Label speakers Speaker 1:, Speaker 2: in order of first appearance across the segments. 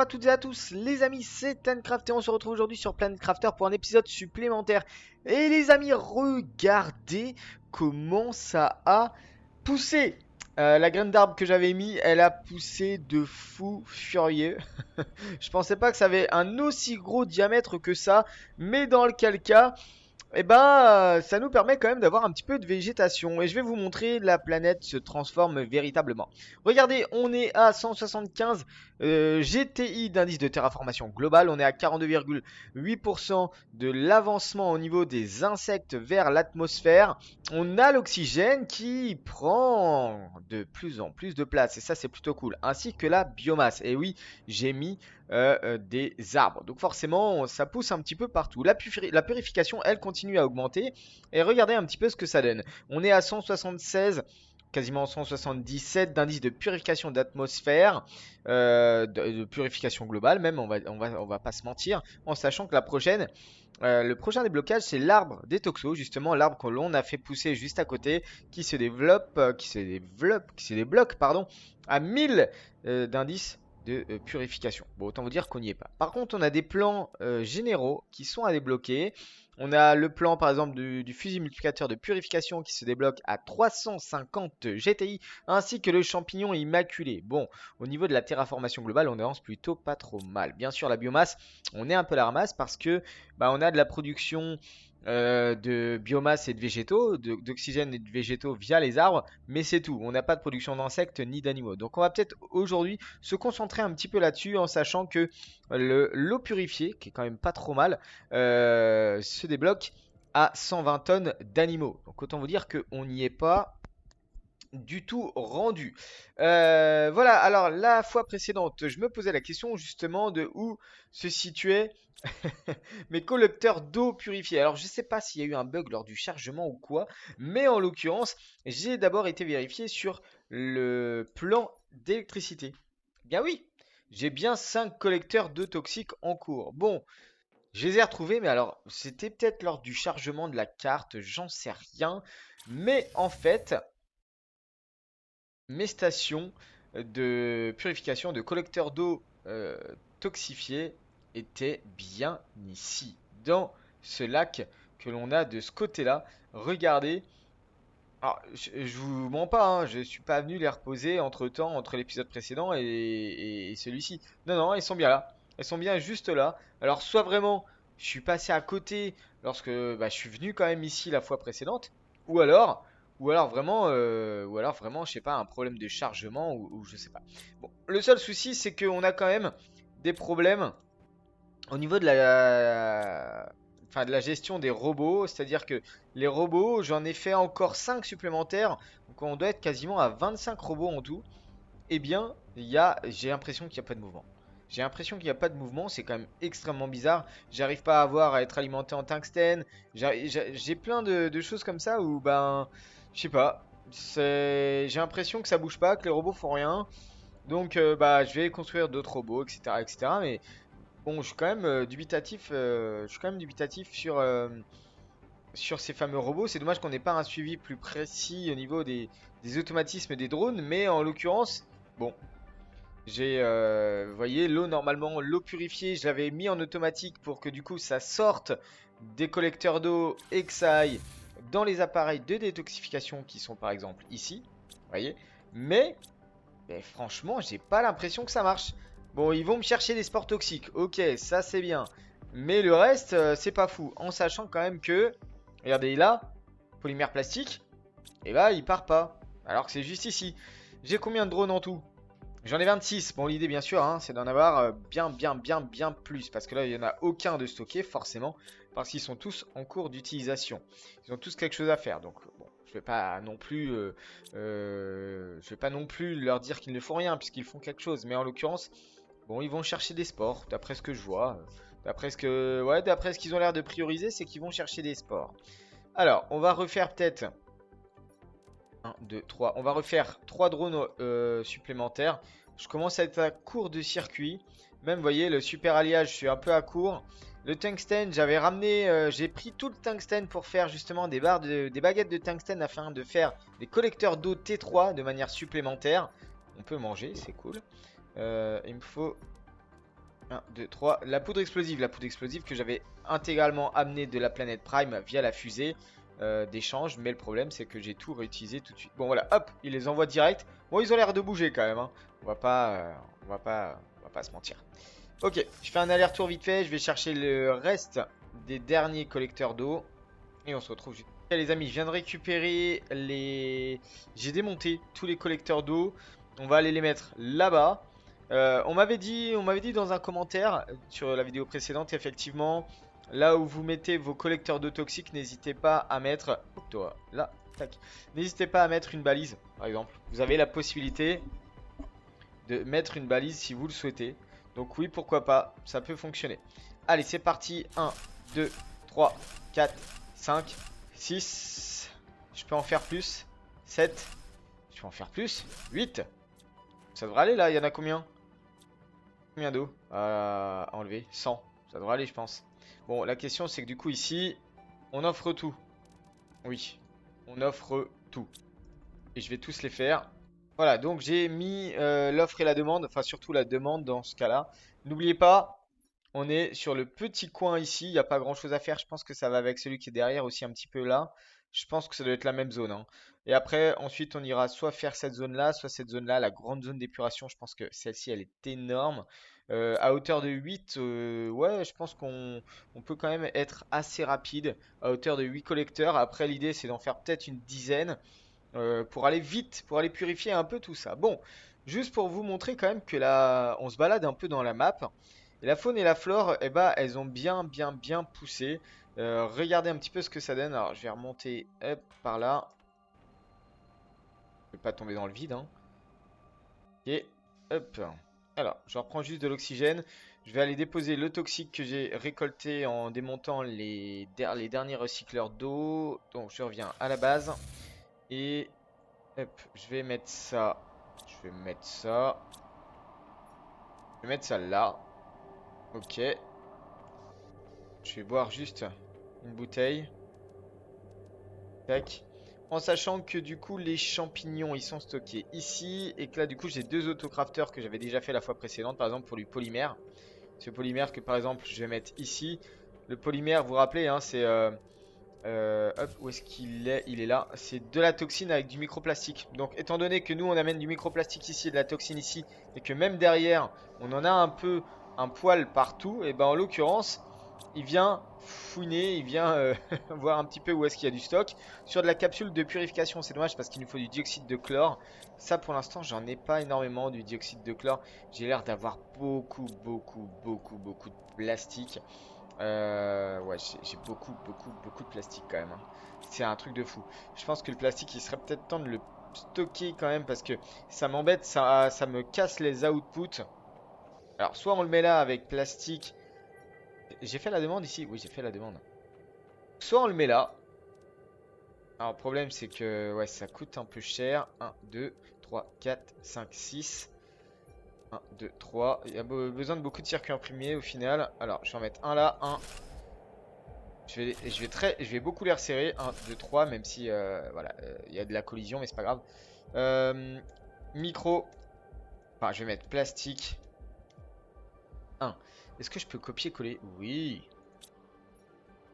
Speaker 1: toutes et à tous les amis, c'est Tancraft et on se retrouve aujourd'hui sur Planet Crafter pour un épisode supplémentaire. Et les amis, regardez comment ça a poussé. La graine d'arbre que j'avais mis, elle a poussé de fou furieux. Je pensais pas que ça avait un aussi gros diamètre que ça, mais dans lequel cas, ça nous permet quand même d'avoir un petit peu de végétation. Et je vais vous montrer la planète se transforme véritablement. Regardez, on est à 175 GTI d'indice de terraformation globale. On est à 42,8% de l'avancement au niveau des insectes vers l'atmosphère. On a l'oxygène qui prend de plus en plus de place. Et ça, c'est plutôt cool. Ainsi que la biomasse. Et oui, j'ai mis des arbres. Donc forcément, ça pousse un petit peu partout. La purification, elle continue à augmenter. Et regardez un petit peu ce que ça donne. On est à 176, quasiment 177 d'indice de purification d'atmosphère, de purification globale même, on va pas se mentir, en sachant que le prochain déblocage, c'est l'arbre des toxos, justement l'arbre que l'on a fait pousser juste à côté, qui se débloque, pardon, à 1000 d'indices de purification. Bon, autant vous dire qu'on n'y est pas. Par contre, on a des plans généraux qui sont à débloquer. On a le plan, par exemple, du fusil multiplicateur de purification qui se débloque à 350 GTI, ainsi que le champignon immaculé. Bon, au niveau de la terraformation globale, on avance plutôt pas trop mal. Bien sûr, la biomasse, on est un peu la ramasse parce que on a de la production de biomasse et de végétaux, d'oxygène et de végétaux via les arbres, mais c'est tout. On n'a pas de production d'insectes ni d'animaux. Donc on va peut-être aujourd'hui se concentrer un petit peu là-dessus en sachant que l'eau purifiée, qui est quand même pas trop mal, se débloque à 120 tonnes d'animaux. Donc autant vous dire qu'on n'y est pas du tout rendu. Voilà, alors la fois précédente, je me posais la question justement de où se situaient mes collecteurs d'eau purifiée. Alors je sais pas s'il y a eu un bug lors du chargement ou quoi, mais en l'occurrence, j'ai d'abord été vérifié sur le plan d'électricité. Bien oui, j'ai bien 5 collecteurs d'eau toxique en cours. Bon, je les ai retrouvés, mais alors c'était peut-être lors du chargement de la carte, j'en sais rien. Mais en fait, mes stations de purification de collecteurs d'eau toxifiés étaient bien ici, dans ce lac que l'on a de ce côté-là. Regardez. Alors, je vous mens pas, hein, je suis pas venu les reposer entre-temps, entre l'épisode précédent et celui-ci. Non, non, elles sont bien là. Elles sont bien juste là. Alors, soit vraiment, je suis passé à côté lorsque je suis venu quand même ici la fois précédente, ou alors, ou alors vraiment, je sais pas, un problème de chargement ou je sais pas. Bon, le seul souci, c'est qu'on a quand même des problèmes au niveau de la gestion des robots, c'est-à-dire que les robots, j'en ai fait encore 5 supplémentaires, donc on doit être quasiment à 25 robots en tout. Eh bien, j'ai l'impression qu'il n'y a pas de mouvement. J'ai l'impression qu'il n'y a pas de mouvement, c'est quand même extrêmement bizarre. J'arrive pas à être alimenté en tungstène. J'ai plein de choses comme ça où, je sais pas. J'ai l'impression que ça bouge pas, que les robots font rien. Donc, je vais construire d'autres robots, etc., etc. Mais bon, je suis quand même dubitatif. Je suis quand même dubitatif sur ces fameux robots. C'est dommage qu'on n'ait pas un suivi plus précis au niveau des automatismes des drones. Mais en l'occurrence, bon, vous voyez, normalement, l'eau purifiée, je l'avais mis en automatique pour que du coup ça sorte des collecteurs d'eau et que ça aille dans les appareils de détoxification qui sont par exemple ici. Vous voyez, mais franchement, j'ai pas l'impression que ça marche. Bon, ils vont me chercher des spores toxiques. Ok, ça c'est bien. Mais le reste, c'est pas fou. En sachant quand même que, regardez là, polymère plastique, et il part pas. Alors que c'est juste ici. J'ai combien de drones en tout? J'en ai 26. Bon, l'idée bien sûr, hein, c'est d'en avoir bien plus. Parce que là, il n'y en a aucun de stocké, forcément. Parce qu'ils sont tous en cours d'utilisation. Ils ont tous quelque chose à faire. Donc, bon, je vais pas non plus, je vais pas non plus leur dire qu'ils ne font rien, puisqu'ils font quelque chose. Mais en l'occurrence, bon, ils vont chercher des sports, d'après ce que je vois. D'après ce qu'ils ont l'air de prioriser, c'est qu'ils vont chercher des sports. Alors, on va refaire peut-être 1, 2, 3. On va refaire 3 drones supplémentaires. Je commence à être à court de circuit. Même, vous voyez, le super alliage, je suis un peu à court. Le tungstène, j'avais ramené, j'ai pris tout le tungstène pour faire justement des baguettes de tungstène afin de faire des collecteurs d'eau T3 de manière supplémentaire. On peut manger, c'est cool. Il me faut 1, 2, 3. La poudre explosive que j'avais intégralement amenée de la planète Prime via la fusée d'échange. Mais le problème, c'est que j'ai tout réutilisé tout de suite. Bon, voilà, hop, il les envoie direct. Bon, ils ont l'air de bouger quand même, hein. On va pas se mentir. Ok, je fais un aller-retour vite fait. Je vais chercher le reste des derniers collecteurs d'eau. Et on se retrouve juste. Ok, les amis, je viens de récupérer les... J'ai démonté tous les collecteurs d'eau. On va aller les mettre là-bas. On m'avait dit dans un commentaire sur la vidéo précédente, effectivement, là où vous mettez vos collecteurs d'eau toxiques, n'hésitez pas à mettre... Toi, là, tac. N'hésitez pas à mettre une balise, par exemple. Vous avez la possibilité de mettre une balise si vous le souhaitez. Donc oui, pourquoi pas, ça peut fonctionner. Allez, c'est parti. 1, 2, 3, 4, 5, 6. Je peux en faire plus. 7. Je peux en faire plus. 8. Ça devrait aller là, il y en a combien? Combien d'eau à enlever? 100. Ça devrait aller, je pense. Bon, la question c'est que du coup ici, on offre tout. Oui, on offre tout. Et je vais tous les faire. Voilà, donc j'ai mis l'offre et la demande, enfin surtout la demande dans ce cas-là. N'oubliez pas, on est sur le petit coin ici, il n'y a pas grand-chose à faire. Je pense que ça va avec celui qui est derrière aussi un petit peu là. Je pense que ça doit être la même zone, hein. Et après, ensuite, on ira soit faire cette zone-là, soit cette zone-là, la grande zone d'épuration. Je pense que celle-ci, elle est énorme. À hauteur de 8, ouais, je pense qu'on peut quand même être assez rapide. À hauteur de 8 collecteurs. Après, l'idée, c'est d'en faire peut-être une dizaine pour aller vite, pour aller purifier un peu tout ça. Bon, juste pour vous montrer quand même que là, on se balade un peu dans la map. Et la faune et la flore, eh ben, elles ont bien poussé. Regardez un petit peu ce que ça donne. Alors, je vais remonter hop, par là. Je vais pas tomber dans le vide, hein. Et hop. Alors, je reprends juste de l'oxygène. Je vais aller déposer le toxique que j'ai récolté en démontant les derniers recycleurs d'eau. Donc, je reviens à la base. Et hop, je vais mettre ça. Je vais mettre ça. Je vais mettre ça là. Ok. Je vais boire juste une bouteille. Tac. En sachant que du coup les champignons ils sont stockés ici. Et que là du coup j'ai deux autocrafters que j'avais déjà fait la fois précédente. Par exemple pour du polymère. Ce polymère que par exemple je vais mettre ici. Le polymère, vous vous rappelez, hein, c'est... hop, où est-ce qu'il est? Il est là. C'est de la toxine avec du microplastique. Donc étant donné que nous on amène du microplastique ici et de la toxine ici. Et que même derrière on en a un peu un poil partout. Et ben en l'occurrence il vient fouiner, il vient voir un petit peu où est-ce qu'il y a du stock. Sur de la capsule de purification, c'est dommage parce qu'il nous faut du dioxyde de chlore. Ça pour l'instant j'en ai pas énormément du dioxyde de chlore. J'ai l'air d'avoir beaucoup de plastique. Ouais, j'ai beaucoup de plastique quand même, hein. C'est un truc de fou. Je pense que le plastique il serait peut-être temps de le stocker quand même parce que ça m'embête, ça me casse les outputs. Alors soit on le met là avec plastique. J'ai fait la demande ici? Oui, j'ai fait la demande. Soit on le met là. Alors, le problème, c'est que ouais, ça coûte un peu cher. 1, 2, 3, 4, 5, 6. 1, 2, 3. Il y a besoin de beaucoup de circuits imprimés au final. Alors, je vais en mettre un là, un. Je vais beaucoup les resserrer. 1, 2, 3, même si voilà, il y a de la collision, mais c'est pas grave. Micro. Enfin, je vais mettre plastique. 1. Est-ce que je peux copier-coller? Oui.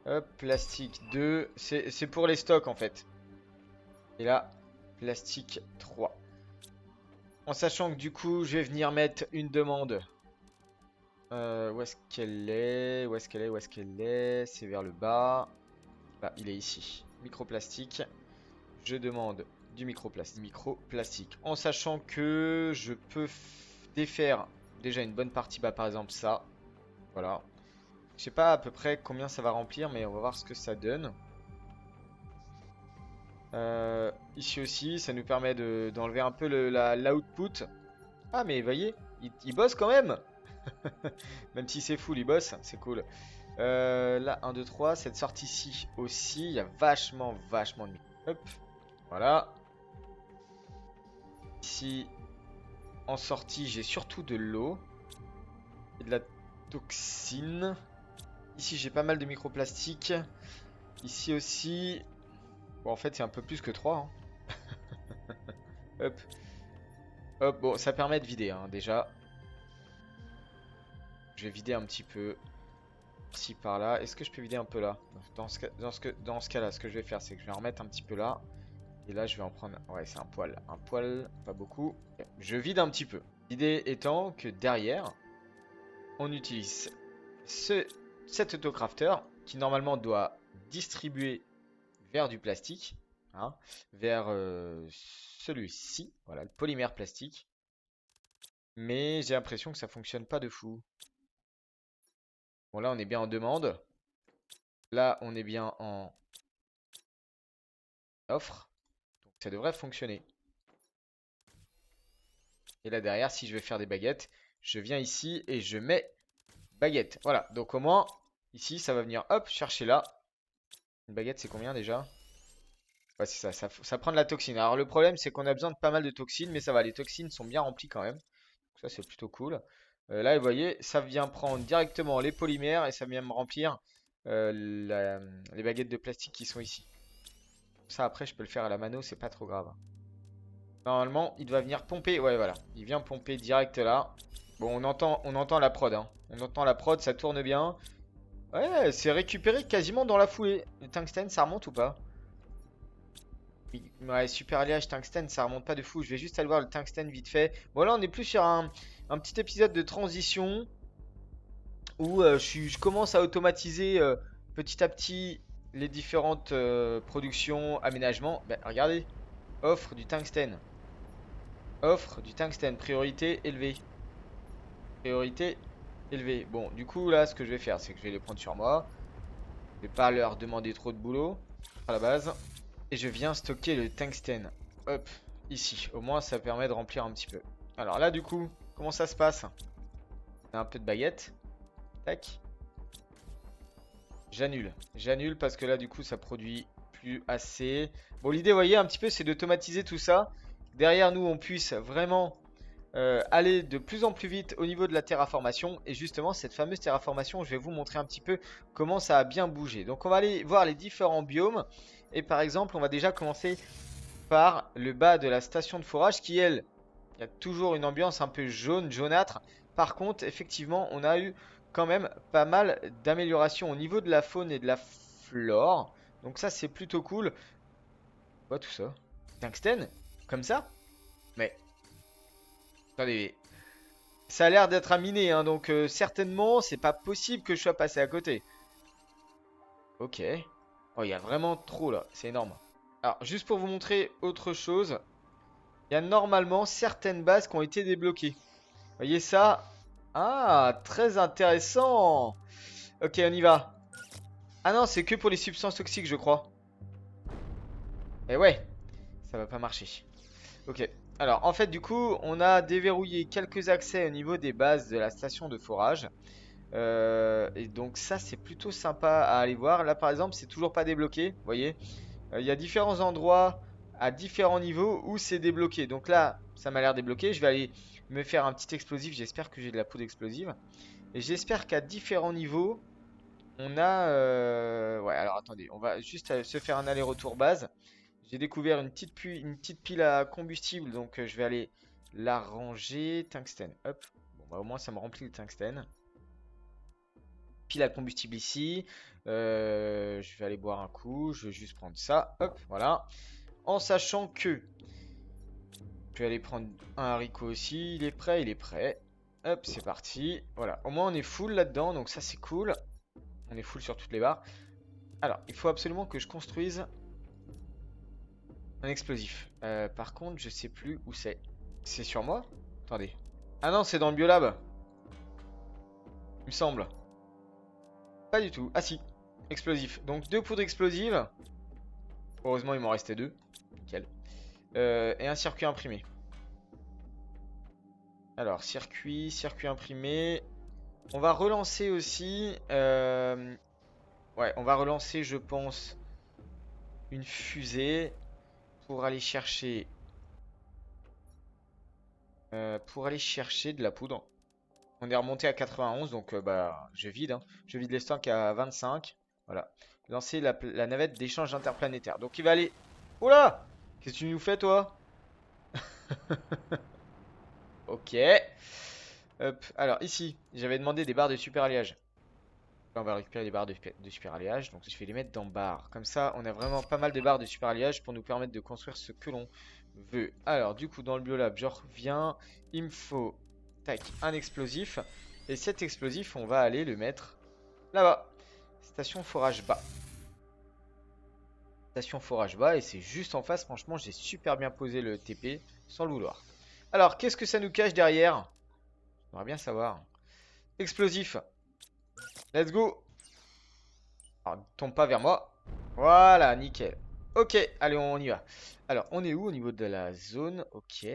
Speaker 1: Hop, plastique 2. C'est pour les stocks en fait. Et là, plastique 3. En sachant que du coup, je vais venir mettre une demande. Où est-ce qu'elle est? Où est-ce qu'elle est? Où est-ce qu'elle est? C'est vers le bas. Là, il est ici. Microplastique. Je demande du microplastique. Microplastique. En sachant que je peux défaire déjà une bonne partie. Bah, par exemple, ça. Voilà. Je sais pas à peu près combien ça va remplir, mais on va voir ce que ça donne. Ici aussi, ça nous permet d'enlever un peu l'output. Ah, mais voyez, il bosse quand même. Même si c'est full, il bosse, c'est cool. Là, 1, 2, 3, cette sortie-ci aussi, il y a vachement de micro. Hop, voilà. Ici, en sortie, j'ai surtout de l'eau et de la toxine. Ici, j'ai pas mal de microplastiques. Ici aussi. Bon, en fait, c'est un peu plus que 3, hein. Hop. Hop, bon, ça permet de vider, hein, déjà. Je vais vider un petit peu ici par là. Est-ce que je peux vider un peu là? Dans ce cas-là, ce que je vais faire, c'est que je vais en remettre un petit peu là. Et là, je vais en prendre... Ouais, c'est un poil. Un poil, pas beaucoup. Je vide un petit peu. L'idée étant que derrière, on utilise cet autocrafter qui normalement doit distribuer vers du plastique, hein, vers celui-ci, voilà, le polymère plastique. Mais j'ai l'impression que ça fonctionne pas de fou. Bon, là, on est bien en demande. Là, on est bien en offre. Donc, ça devrait fonctionner. Et là, derrière, si je vais faire des baguettes, je viens ici et je mets baguette. Voilà. Donc, au moins, ici, ça va venir, hop, chercher là. Une baguette, c'est combien déjà? Ouais, c'est ça, ça prend de la toxine. Alors, le problème, c'est qu'on a besoin de pas mal de toxines, mais ça va, les toxines sont bien remplies quand même. Donc, ça, c'est plutôt cool. Là, vous voyez, ça vient prendre directement les polymères et ça vient me remplir les baguettes de plastique qui sont ici. Ça, après, je peux le faire à la mano, c'est pas trop grave. Normalement, il doit venir pomper. Ouais, voilà. Il vient pomper direct là. Bon, on entend la prod, hein. On entend la prod, ça tourne bien. Ouais, c'est récupéré quasiment dans la foulée. Le tungstène, ça remonte ou pas? Ouais, super alliage tungstène, ça remonte pas de fou. Je vais juste aller voir le tungstène vite fait. Bon, là, on est plus sur un petit épisode de transition où je commence à automatiser petit à petit les différentes productions, aménagements. Ben, regardez, offre du tungstène. Offre du tungstène, priorité élevée. Priorité élevée. Bon, du coup, là, ce que je vais faire, c'est que je vais les prendre sur moi. Je vais pas leur demander trop de boulot à la base. Et je viens stocker le tungstène. Hop, ici. Au moins, ça permet de remplir un petit peu. Alors là, du coup, comment ça se passe? On a un peu de baguette. Tac. J'annule. J'annule parce que là, du coup, ça produit plus assez. Bon, l'idée, vous voyez, un petit peu, c'est d'automatiser tout ça. Derrière nous, on puisse vraiment aller de plus en plus vite au niveau de la terraformation. Et justement, cette fameuse terraformation, je vais vous montrer un petit peu comment ça a bien bougé. Donc, on va aller voir les différents biomes. Et par exemple, on va déjà commencer par le bas de la station de forage qui, elle, il y a toujours une ambiance un peu jaune, jaunâtre. Par contre, effectivement, on a eu quand même pas mal d'améliorations au niveau de la faune et de la flore. Donc ça, c'est plutôt cool. Quoi tout ça? Tungstène? Comme ça? Mais, attendez, ça a l'air d'être à miner, hein, donc certainement, c'est pas possible que je sois passé à côté. Ok. Oh, il y a vraiment trop là, c'est énorme. Alors, juste pour vous montrer autre chose, il y a normalement certaines bases qui ont été débloquées. Voyez ça? Ah, très intéressant. Ok, on y va. Ah non, c'est que pour les substances toxiques, je crois. Eh ouais, ça va pas marcher. Ok. Alors, en fait, du coup, on a déverrouillé quelques accès au niveau des bases de la station de forage. Et donc ça, c'est plutôt sympa à aller voir. Là, par exemple, c'est toujours pas débloqué. Vous voyez, il y a différents endroits à différents niveaux où c'est débloqué. Donc là, ça m'a l'air débloqué. Je vais aller me faire un petit explosif. J'espère que j'ai de la poudre explosive. Et j'espère qu'à différents niveaux, on a... Ouais, alors attendez, on va juste se faire un aller-retour base. J'ai découvert une petite pile à combustible, donc je vais aller la ranger. Tungstène, hop. Bon, bah, au moins ça me remplit le tungstène. Pile à combustible ici. Je vais aller boire un coup. Je vais juste prendre ça. Hop, voilà. En sachant que je vais aller prendre un haricot aussi. Il est prêt, il est prêt. Hop, c'est parti. Voilà, au moins on est full là-dedans, donc ça c'est cool. On est full sur toutes les barres. Alors, il faut absolument que je construise un explosif. Par contre, je sais plus où c'est. C'est sur moi? Attendez. Ah non, c'est dans le biolab. Il me semble. Pas du tout. Ah si. Explosif. Donc deux poudres explosives. Heureusement, il m'en restait deux. Nickel. Et un circuit imprimé. Alors, circuit imprimé. On va relancer aussi. Ouais, on va relancer, je pense, une fusée pour aller chercher. Pour aller chercher de la poudre. On est remonté à 91, donc bah je vide, hein. Je vide les stocks à 25. Voilà. Lancer la navette d'échange interplanétaire. Donc il va aller. Oula! Qu'est-ce que tu nous fais, toi? Ok. Hop. Alors ici, j'avais demandé des barres de super alliage. Là, on va récupérer des barres de super alliage. Donc je vais les mettre dans barres. Comme ça, on a vraiment pas mal de barres de super alliage pour nous permettre de construire ce que l'on veut. Alors du coup, dans le biolab, je reviens. Il me faut, tac, un explosif. Et cet explosif, on va aller le mettre là-bas. Station forage bas. Station forage bas. Et c'est juste en face. Franchement, j'ai super bien posé le TP sans le vouloir. Alors, qu'est-ce que ça nous cache derrière? J'aimerais bien savoir. Explosif. Let's go. Alors, tombe pas vers moi. Voilà, nickel. Ok, allez, on y va. Alors, on est où au niveau de la zone? Ok.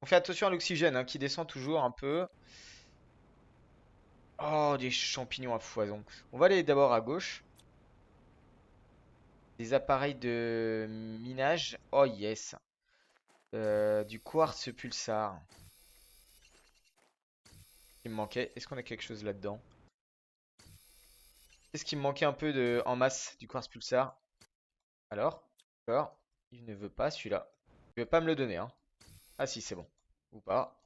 Speaker 1: On fait attention à l'oxygène hein, qui descend toujours un peu. Oh, des champignons à foison. On va aller d'abord à gauche. Des appareils de minage. Oh yes. Du quartz pulsar. Il me manquait. Est-ce qu'on a quelque chose là-dedans? Est-ce qu'il me manquait un peu de en masse du quartz pulsar? Alors? D'accord. Il ne veut pas celui-là. Il veut pas me le donner, hein. Ah si, c'est bon. Ou pas.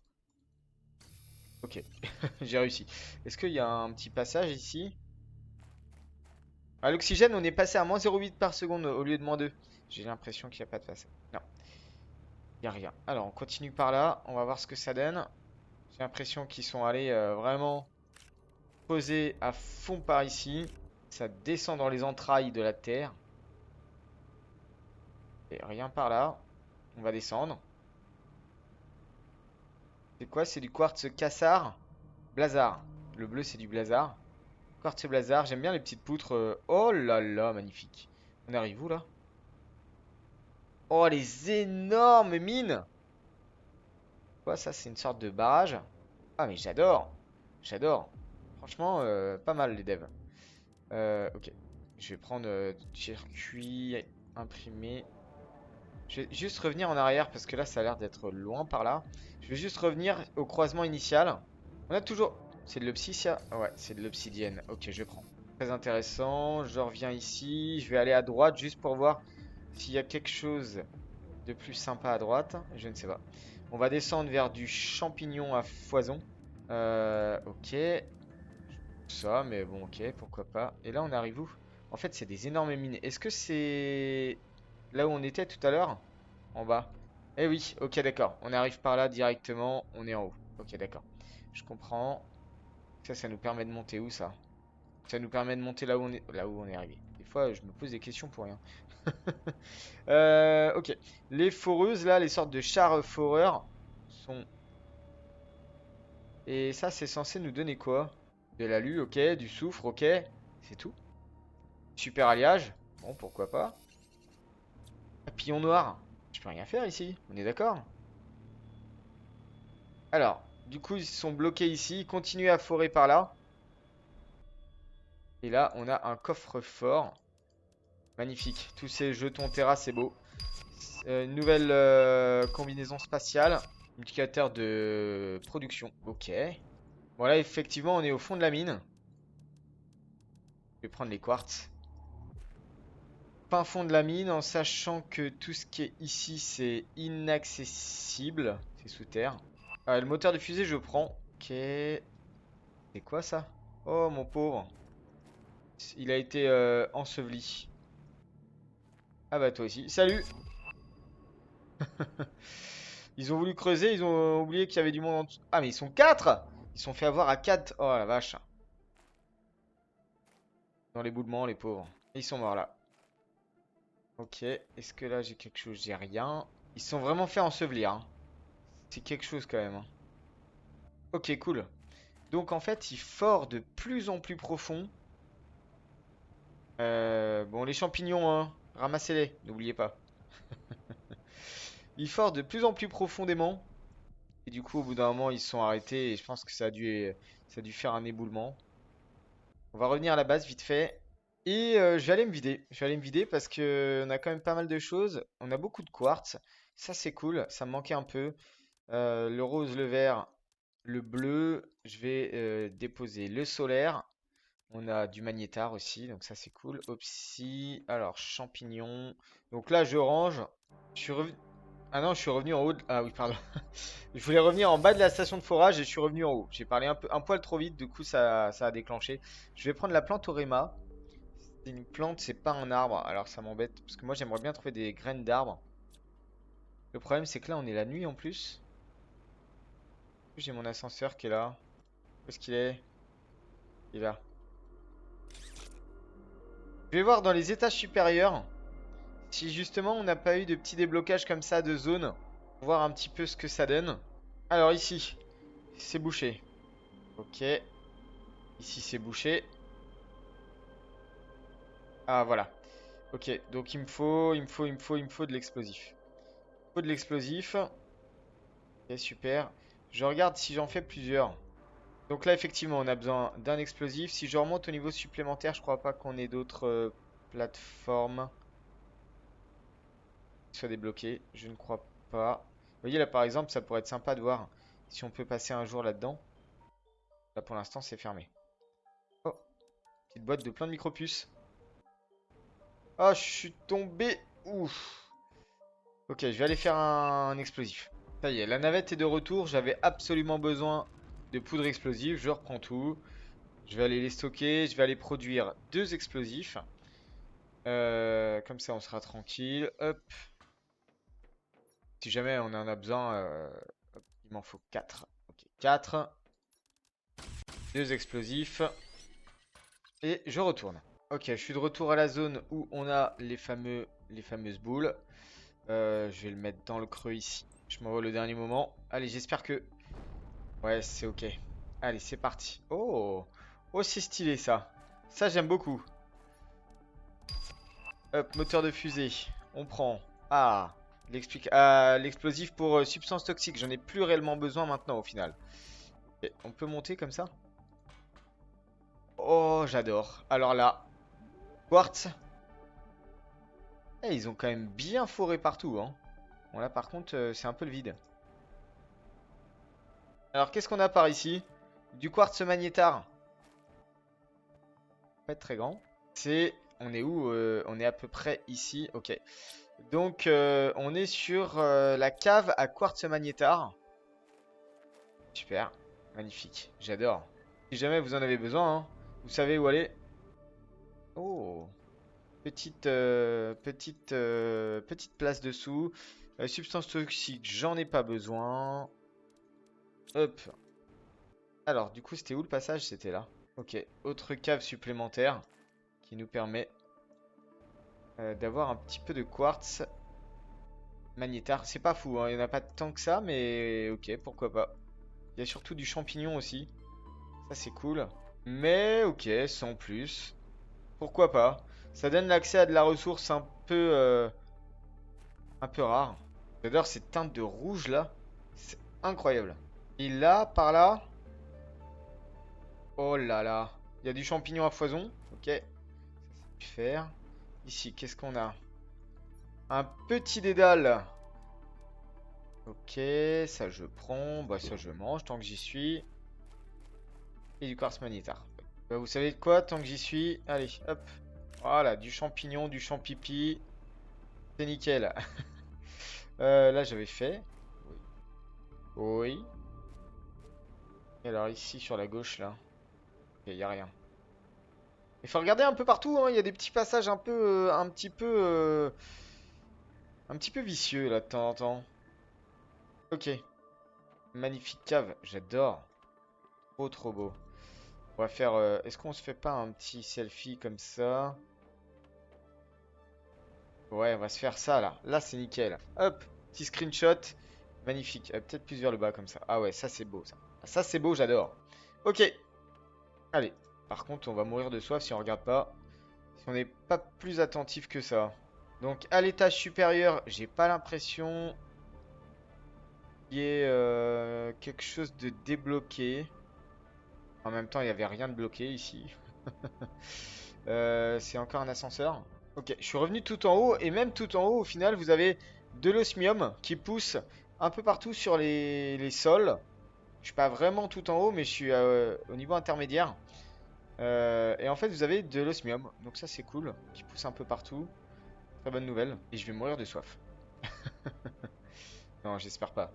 Speaker 1: Ok, j'ai réussi. Est-ce qu'il y a un petit passage ici? À l'oxygène, on est passé à -0,8 par seconde au lieu de -2. J'ai l'impression qu'il n'y a pas de passage. Non, il n'y a rien. Alors, on continue par là. On va voir ce que ça donne. J'ai l'impression qu'ils sont allés vraiment poser à fond par ici. Ça descend dans les entrailles de la Terre. Et rien par là. On va descendre. C'est quoi? C'est du quartz cassard? Blazar. Le bleu, c'est du blazar. Quartz blazar. J'aime bien les petites poutres. Oh là là, magnifique. On arrive où là? Oh, les énormes mines! Quoi, ça, c'est une sorte de barrage? Ah, mais j'adore! J'adore! Franchement, pas mal les devs. Ok. Je vais prendre circuit imprimé. Je vais juste revenir en arrière parce que là, ça a l'air d'être loin par là. Je vais juste revenir au croisement initial. On a toujours. C'est de l'obsidienne? Ouais, c'est de l'obsidienne. Ok, je prends. Très intéressant. Je reviens ici. Je vais aller à droite juste pour voir s'il y a quelque chose de plus sympa à droite. Je ne sais pas. On va descendre vers du champignon à foison. Ok. Ça, mais bon, ok, pourquoi pas. Et là, on arrive où? En fait, c'est des énormes mines. Est-ce que c'est là où on était tout à l'heure? En bas. Eh oui, ok, d'accord. On arrive par là directement. On est en haut. Ok, d'accord. Je comprends. Ça nous permet de monter où, ça? Ça nous permet de monter là où on est arrivé. Des fois, je me pose des questions pour rien. Ok. Les foreuses, là, les sortes de chars foreurs sont... Et ça, c'est censé nous donner quoi? De l'alu, ok. Du soufre, ok. C'est tout. Super alliage. Bon, pourquoi pas. Papillon noir. Je peux rien faire ici. On est d'accord? Alors, du coup, ils sont bloqués ici. Continuez à forer par là. Et là, on a un coffre-fort. Magnifique. Tous ces jetons Terra, c'est beau. Une nouvelle combinaison spatiale. Indicateur de production. Ok. Voilà, effectivement, on est au fond de la mine. Je vais prendre les quartz. Fin fond de la mine, en sachant que tout ce qui est ici, c'est inaccessible. C'est sous terre. Le moteur de fusée, je prends. Ok. C'est quoi ça? Oh, mon pauvre. Il a été enseveli. Ah bah toi aussi. Salut! Ils ont voulu creuser, ils ont oublié qu'il y avait du monde en dessous. Ah mais ils sont 4. Ils se sont fait avoir à 4. Oh la vache. Dans l'éboulement, les pauvres. Ils sont morts là. Ok. Est-ce que là j'ai quelque chose? J'ai rien. Ils se sont vraiment fait ensevelir, hein. C'est quelque chose quand même, hein. Ok, cool. Donc en fait, ils forent de plus en plus profond. Bon, les champignons, hein. Ramassez-les, n'oubliez pas. Ils forent de plus en plus profondément. Et du coup, au bout d'un moment, ils se sont arrêtés. Et je pense que ça a dû faire un éboulement. On va revenir à la base vite fait. Et je vais aller me vider. Je vais aller me vider parce que on a quand même pas mal de choses. On a beaucoup de quartz. Ça, c'est cool. Ça me manquait un peu. Le rose, le vert, le bleu. Je vais déposer le solaire. On a du magnétar aussi. Donc ça, c'est cool. Opsi. Alors, champignons. Donc là, je range. Je suis revenu. Ah non, je suis revenu en haut. Ah oui, pardon. Je voulais revenir en bas de la station de forage et je suis revenu en haut. J'ai parlé un poil trop vite, du coup ça a déclenché. Je vais prendre la plante Orema. C'est une plante, c'est pas un arbre. Alors ça m'embête parce que moi j'aimerais bien trouver des graines d'arbres. Le problème c'est que là on est la nuit en plus. J'ai mon ascenseur qui est là. Où est-ce qu'il est? Il est là. Je vais voir dans les étages supérieurs si justement on n'a pas eu de petits déblocages comme ça de zones. Voir un petit peu ce que ça donne. Alors ici, c'est bouché. Ok. Ici c'est bouché. Ah voilà. Ok, donc il me faut de l'explosif. Il me faut de l'explosif. Ok, super. Je regarde si j'en fais plusieurs. Donc là, effectivement, on a besoin d'un explosif. Si je remonte au niveau supplémentaire, je crois pas qu'on ait d'autres plateformes qui soient débloquées. Je ne crois pas. Vous voyez, là, par exemple, ça pourrait être sympa de voir si on peut passer un jour là-dedans. Là, pour l'instant, c'est fermé. Oh, petite boîte de plein de micropuces. Ah, je suis tombé. Ouf. Ok, je vais aller faire un explosif. Ça y est, la navette est de retour. J'avais absolument besoin de poudre explosive. Je reprends tout. Je vais aller les stocker. Je vais aller produire deux explosifs. Comme ça, on sera tranquille. Hop. Si jamais on en a besoin, hop, il m'en faut 4. Ok, 4. Deux explosifs. Et je retourne. Ok, je suis de retour à la zone où on a les fameuses boules. Je vais le mettre dans le creux ici. Je m'envoie le dernier moment. Allez, j'espère que... Ouais, c'est ok. Allez, c'est parti. Oh, oh, c'est stylé ça. Ça, j'aime beaucoup. Hop, moteur de fusée. On prend. Ah, l'explosif pour substance toxique. J'en ai plus réellement besoin maintenant au final. Et on peut monter comme ça? Oh, j'adore. Alors là, quartz. Eh, ils ont quand même bien foré partout, hein. Bon, là, par contre, c'est un peu le vide. Alors, qu'est-ce qu'on a par ici? Du quartz magnétar. Pas être très grand. C'est... On est où? On est à peu près ici. Ok. Donc, on est sur la cave à quartz magnétar. Super. Magnifique. J'adore. Si jamais vous en avez besoin, hein, vous savez où aller. Oh. Petite place dessous. Substance toxique, j'en ai pas besoin. Hop. Alors, du coup, c'était où le passage? C'était là. Ok. Autre cave supplémentaire qui nous permet d'avoir un petit peu de quartz magnétar. C'est pas fou, hein, il n'y en a pas tant que ça, mais ok, pourquoi pas. Il y a surtout du champignon aussi. Ça, c'est cool. Mais ok, sans plus. Pourquoi pas? Ça donne l'accès à de la ressource un peu rare. J'adore cette teinte de rouge là. C'est incroyable. Et là, par là. Oh là là. Il y a du champignon à foison. Ok. Ça, c'est pu faire. Ici, qu'est-ce qu'on a? Un petit dédale. Ok, ça je prends. Bah, ça je mange tant que j'y suis. Et du quartz magnétar. Bah, vous savez de quoi? Tant que j'y suis. Allez, hop. Voilà, du champignon, du champipi. C'est nickel. Là, j'avais fait. Oui. Oui. Et alors, ici, sur la gauche, là. Il n'y a rien. Il faut regarder un peu partout, hein. Il y a des petits passages un petit peu vicieux, là, de temps en temps. Ok. Magnifique cave. J'adore. Trop, trop beau. On va faire... est-ce qu'on se fait pas un petit selfie comme ça? Ouais, on va se faire ça, là. Là, c'est nickel. Hop. Petit screenshot. Magnifique. Peut-être plus vers le bas, comme ça. Ah ouais, ça, c'est beau, ça. Ah, ça, c'est beau, j'adore. Ok. Allez. Par contre, on va mourir de soif si on regarde pas. Si on n'est pas plus attentif que ça. Donc, à l'étage supérieur, j'ai pas l'impression qu'il y ait quelque chose de débloqué. En même temps, il n'y avait rien de bloqué ici. C'est encore un ascenseur. Ok, je suis revenu tout en haut. Et même tout en haut, au final, vous avez de l'osmium qui pousse un peu partout sur les sols. Je suis pas vraiment tout en haut, mais je suis au niveau intermédiaire. Et en fait, vous avez de l'osmium. Donc ça, c'est cool. Qui pousse un peu partout. Très bonne nouvelle. Et je vais mourir de soif. Non, j'espère pas.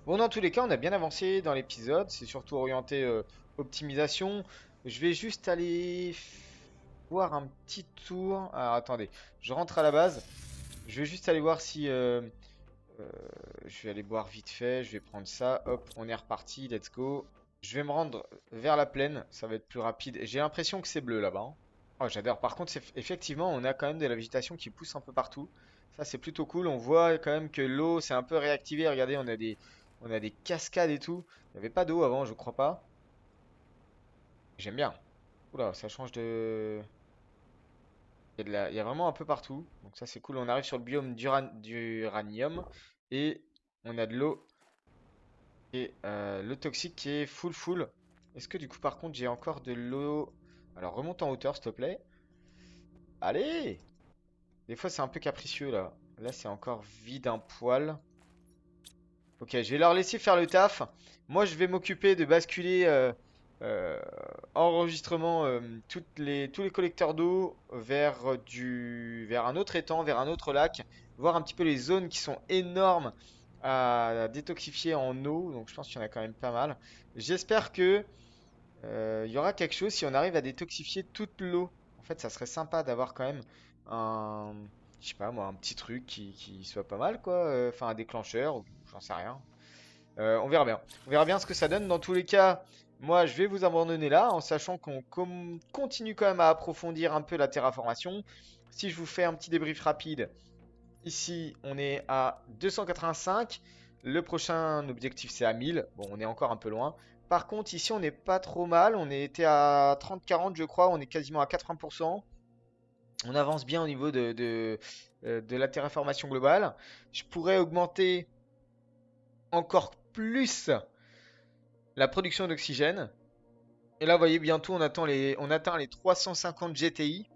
Speaker 1: Bon, dans tous les cas, on a bien avancé dans l'épisode. C'est surtout orienté optimisation. Je vais juste aller voir un petit tour. Alors, attendez, je rentre à la base. Je vais juste aller voir si... euh, je vais aller boire vite fait. Je vais prendre ça. Hop, on est reparti. Let's go. Je vais me rendre vers la plaine. Ça va être plus rapide. J'ai l'impression que c'est bleu là-bas, hein. Oh, j'adore. Par contre, effectivement, on a quand même de la végétation qui pousse un peu partout. Ça, c'est plutôt cool. On voit quand même que l'eau s'est un peu réactivée. Regardez, on a des cascades et tout. Il n'y avait pas d'eau avant, je crois pas. J'aime bien. Oula, ça change de... il y a vraiment un peu partout. Donc ça, c'est cool. On arrive sur le biome d'uranium. Et on a de l'eau. Et l'eau toxique qui est full. Est-ce que du coup, par contre, j'ai encore de l'eau... Alors, remonte en hauteur, s'il te plaît. Allez! Des fois, c'est un peu capricieux, là. Là, c'est encore vide un poil. Ok, je vais leur laisser faire le taf. Moi, je vais m'occuper de basculer euh, enregistrement tous les collecteurs d'eau vers un autre étang, vers un autre lac. Voir un petit peu les zones qui sont énormes à détoxifier en eau. Donc, je pense qu'il y en a quand même pas mal. J'espère que il y aura quelque chose si on arrive à détoxifier toute l'eau. En fait, ça serait sympa d'avoir quand même un, je sais pas moi, un petit truc qui soit pas mal quoi. Enfin, un déclencheur, ou j'en sais rien. On verra bien. On verra bien ce que ça donne. Dans tous les cas, moi, je vais vous abandonner là en sachant qu'on continue quand même à approfondir un peu la terraformation. Si je vous fais un petit débrief rapide, ici, on est à 285. Le prochain objectif, c'est à 1000. Bon, on est encore un peu loin. Par contre, ici, on n'est pas trop mal. On était à 30-40, je crois. On est quasiment à 80%. On avance bien au niveau de la terraformation globale. Je pourrais augmenter encore plus la production d'oxygène. Et là, vous voyez, bientôt, on atteint les 350 GTI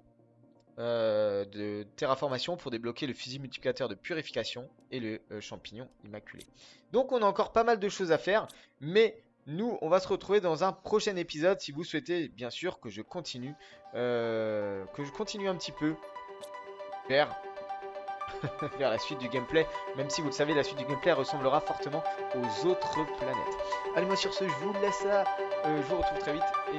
Speaker 1: de terraformation pour débloquer le fusil multiplicateur de purification et le champignon immaculé. Donc on a encore pas mal de choses à faire, mais nous on va se retrouver dans un prochain épisode si vous souhaitez bien sûr que je continue un petit peu vers, vers la suite du gameplay, même si vous le savez la suite du gameplay ressemblera fortement aux autres planètes. Allez moi sur ce je vous laisse là, je vous retrouve très vite et